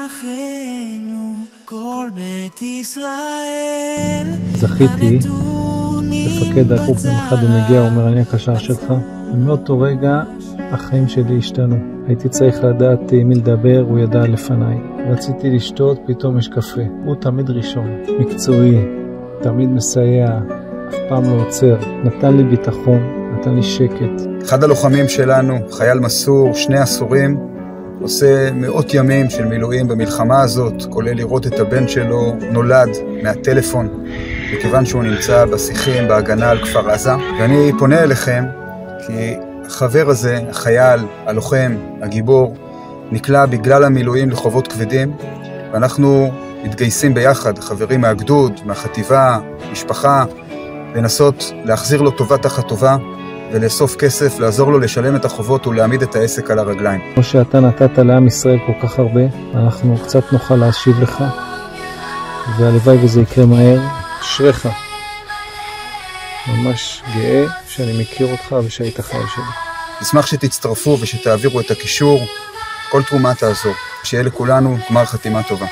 אחינו כל בית ישראל. זכיתי, מפקד הגרופ אחד הוא מגיע, הוא אומר, אני הקשר שלך. ומאותו רגע החיים שלי השתנו. הייתי צריך לדעת מי לדבר, הוא ידע לפניי. רציתי לשתות, פתאום יש קפה. הוא תמיד ראשון, מקצועי, תמיד מסייע, אף פעם לא עוצר. נתן לי ביטחון, נתן לי שקט. אחד הלוחמים שלנו, חייל מסור, 2 עשורים, עושה מאות ימים של מילואים במלחמה הזאת, כולל לראות את הבן שלו נולד מהטלפון, מכיוון שהוא נמצא בשיחים בהגנה על כפר עזה. ואני פונה אליכם, כי החבר הזה, החייל, הלוחם, הגיבור, נקלע בגלל המילואים לחובות כבדים, ואנחנו מתגייסים ביחד, חברים מהגדוד, מהחטיבה, משפחה, לנסות להחזיר לו טובה תחת טובה, ולאסוף כסף, לעזור לו לשלם את החובות ולהעמיד את העסק על הרגליים. כמו שאתה נתת לעם ישראל כל כך הרבה, אנחנו קצת נוכל להשיב לך, והלוואי וזה יקרה מהר. אשריך. ממש גאה שאני מכיר אותך ושהיית חייל שלי. נשמח שתצטרפו ושתעבירו את הקישור, כל תרומה תעזור. שיהיה לכולנו גמר חתימה טובה.